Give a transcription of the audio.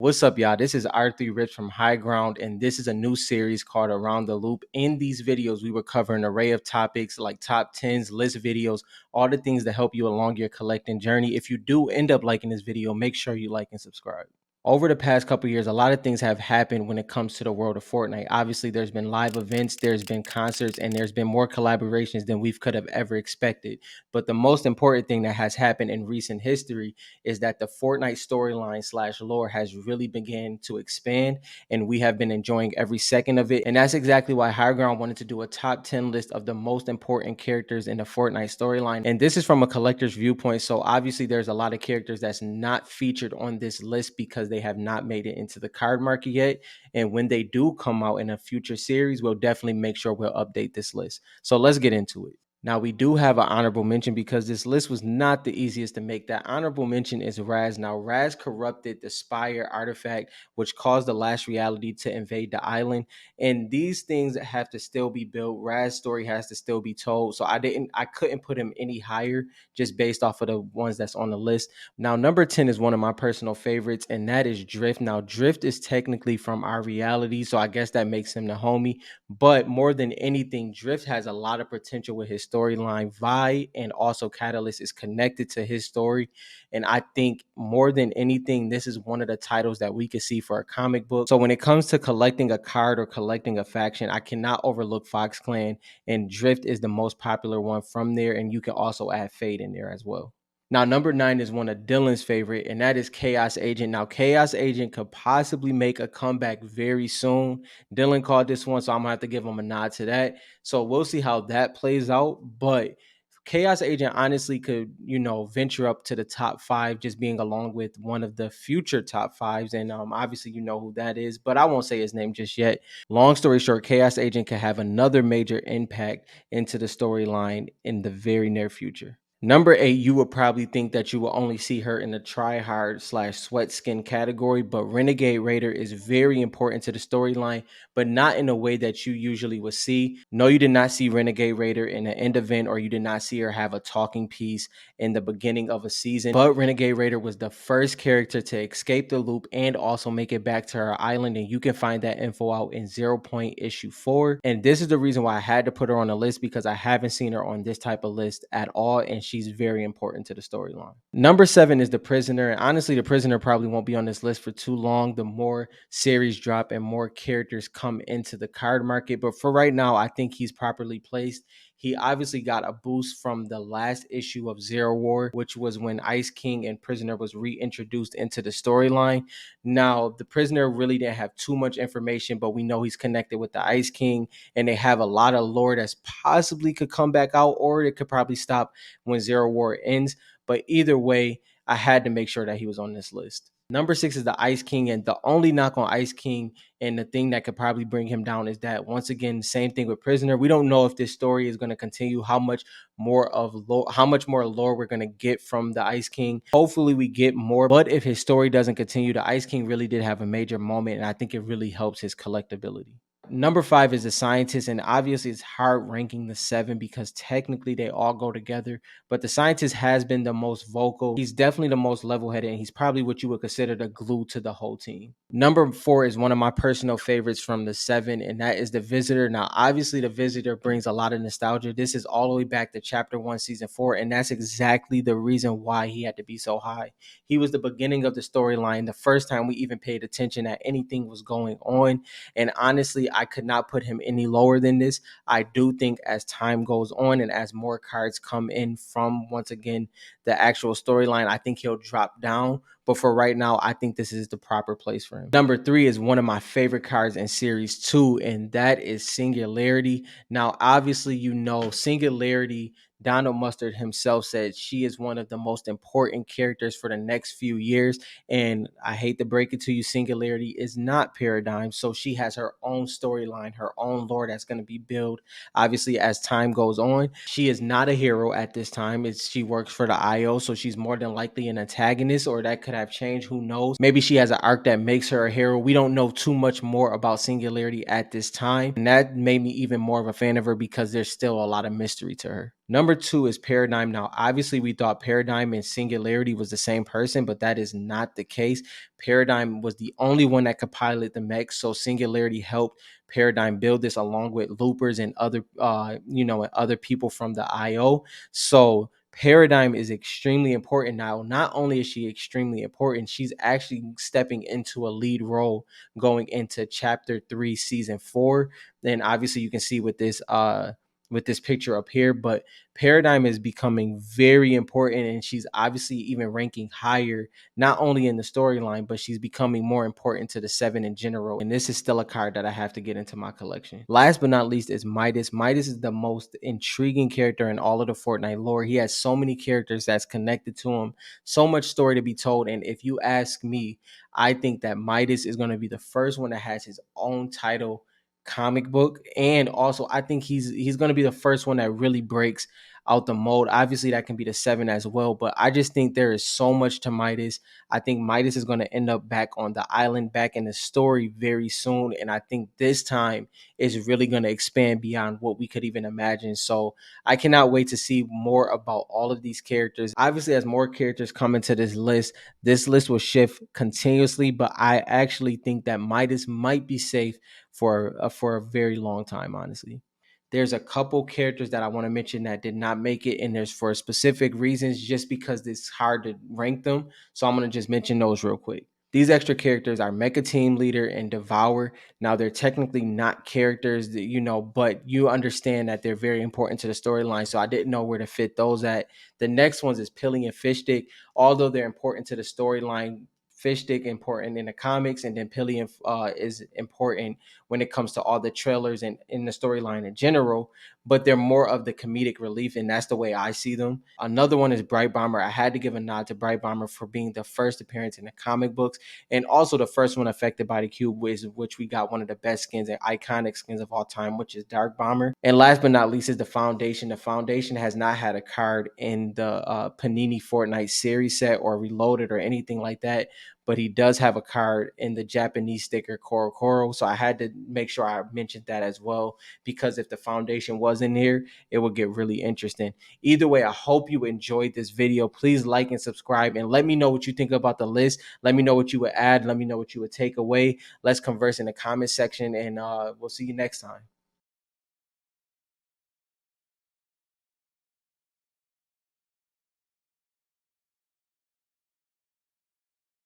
What's up, y'all? This is R3 Rich from High Ground, and this is a new series called Around the Loop. In these videos, we will cover an array of topics like top 10s, list videos, all the things that help you along your collecting journey. If you do end up liking this video, make sure you like and subscribe. Over the past couple years, a lot of things have happened when it comes to the world of Fortnite. Obviously, there's been live events, there's been concerts, and there's been more collaborations than we could have ever expected. But the most important thing that has happened in recent history is that the Fortnite storyline slash lore has really began to expand, and we have been enjoying every second of it. And that's exactly why High Ground wanted to do a top 10 list of the most important characters in the Fortnite storyline. And this is from a collector's viewpoint. So obviously there's a lot of characters that's not featured on this list because they have not made it into the card market yet. And when they do come out in a future series, we'll definitely make sure we'll update this list. So let's get into it. Now, we do have an honorable mention because this list was not the easiest to make. That honorable mention is Raz. Now, Raz corrupted the Spire artifact, which caused the last reality to invade the island. And these things have to still be built. Raz's story has to still be told. So I couldn't put him any higher just based off of the ones that's on the list. Now, number 10 is one of my personal favorites, and that is Drift. Now, Drift is technically from our reality, so I guess that makes him the homie. But more than anything, Drift has a lot of potential with his storyline. Vi and also Catalyst is connected to his story. And I think more than anything, this is one of the titles that we could see for a comic book. So when it comes to collecting a card or collecting a faction, I cannot overlook Fox Clan, and Drift is the most popular one from there. And you can also add Fade in there as well. Now, number 9 is one of Dylan's favorite, and that is Chaos Agent. Now, Chaos Agent could possibly make a comeback very soon. Dylan called this one, so I'm gonna have to give him a nod to that. So we'll see how that plays out. But Chaos Agent honestly could, venture up to the top 5, just being along with one of the future top 5s. And obviously, you know who that is, but I won't say his name just yet. Long story short, Chaos Agent could have another major impact into the storyline in the very near future. Number 8, you would probably think that you will only see her in the try hard slash sweat skin category, but Renegade Raider is very important to the storyline, but not in a way that you usually would see. No, you did not see Renegade Raider in an end event, or you did not see her have a talking piece in the beginning of a season. But Renegade Raider was the first character to escape the loop and also make it back to her island, and you can find that info out in 0 Point issue 4. And this is the reason why I had to put her on the list, because I haven't seen her on this type of list at all, and she's very important to the storyline. Number 7 is The Prisoner. And honestly, The Prisoner probably won't be on this list for too long. The more series drop and more characters come into the card market. But for right now, I think he's properly placed. He obviously got a boost from the last issue of Zero War, which was when Ice King and Prisoner was reintroduced into the storyline. Now, The Prisoner really didn't have too much information, but we know he's connected with the Ice King, and they have a lot of lore that's possibly could come back out, or it could probably stop when Zero War ends. But either way, I had to make sure that he was on this list. Number 6 is the Ice King, and the only knock on Ice King and the thing that could probably bring him down is that, once again, same thing with Prisoner. We don't know if this story is going to continue, how much more lore we're going to get from the Ice King. Hopefully we get more, but if his story doesn't continue, the Ice King really did have a major moment, and I think it really helps his collectability. Number 5 is the Scientist, and obviously it's hard ranking the 7 because technically they all go together, but the Scientist has been the most vocal. He's definitely the most level-headed, and he's probably what you would consider the glue to the whole team. Number 4 is one of my personal favorites from the 7, and that is the Visitor. Now, obviously the Visitor brings a lot of nostalgia. This is all the way back to chapter 1 season 4, and that's exactly the reason why he had to be so high. He was the beginning of the storyline, the first time we even paid attention that anything was going on, and honestly, I could not put him any lower than this. I do think as time goes on and as more cards come in from, once again, the actual storyline, I think he'll drop down. But for right now, I think this is the proper place for him. Number 3 is one of my favorite cards in series 2, and that is Singularity. Now, obviously, Singularity, Donald Mustard himself said she is one of the most important characters for the next few years. And I hate to break it to you, Singularity is not Paradigm. So she has her own storyline, her own lore that's going to be built, obviously, as time goes on. She is not a hero at this time. She works for the IO, so she's more than likely an antagonist, or that could have changed. Who knows? Maybe she has an arc that makes her a hero. We don't know too much more about Singularity at this time. And that made me even more of a fan of her because there's still a lot of mystery to her. Number two is Paradigm. Now, obviously, we thought Paradigm and Singularity was the same person, but that is not the case. Paradigm was the only one that could pilot the mech, so Singularity helped Paradigm build this along with loopers and other, and other people from the IO. So Paradigm is extremely important now. Not only is she extremely important, she's actually stepping into a lead role going into chapter 3, season 4. Then obviously you can see with this picture up here, but Paradigm is becoming very important, and she's obviously even ranking higher, not only in the storyline, but she's becoming more important to the seven in general. And this is still a card that I have to get into my collection. Last but not least is Midas. Midas is the most intriguing character in all of the Fortnite lore. He has so many characters that's connected to him, so much story to be told. And if you ask me, I think that Midas is going to be the first one that has his own title comic book, and also I think he's going to be the first one that really breaks out the mold. Obviously that can be the seven as well, but I just think there is so much to Midas. I think Midas is going to end up back on the island, back in the story very soon, and I think this time is really going to expand beyond what we could even imagine. So I cannot wait to see more about all of these characters. Obviously, as more characters come into this list will shift continuously, but I actually think that Midas might be safe for a very long time, honestly. There's a couple characters that I want to mention that did not make it, and there's for specific reasons, just because it's hard to rank them. So I'm going to just mention those real quick. These extra characters are Mecha Team Leader and Devour. Now, they're technically not characters, that, but you understand that they're very important to the storyline. So I didn't know where to fit those at. The next ones is Pilly and Fishstick. Although they're important to the storyline, Fishstick important in the comics, and then Pillion is important when it comes to all the trailers and in the storyline in general. But they're more of the comedic relief, and that's the way I see them. Another one is Bright Bomber. I had to give a nod to Bright Bomber for being the first appearance in the comic books, and also the first one affected by the cube, which we got one of the best skins and iconic skins of all time, which is Dark Bomber. And last but not least is the Foundation. The Foundation has not had a card in the Panini Fortnite series set or Reloaded or anything like that, but he does have a card in the Japanese sticker Koro Koro. So I had to make sure I mentioned that as well, because if the Foundation was in here, it would get really interesting. Either way, I hope you enjoyed this video. Please like and subscribe, and let me know what you think about the list. Let me know what you would add. Let me know what you would take away. Let's converse in the comment section, and we'll see you next time.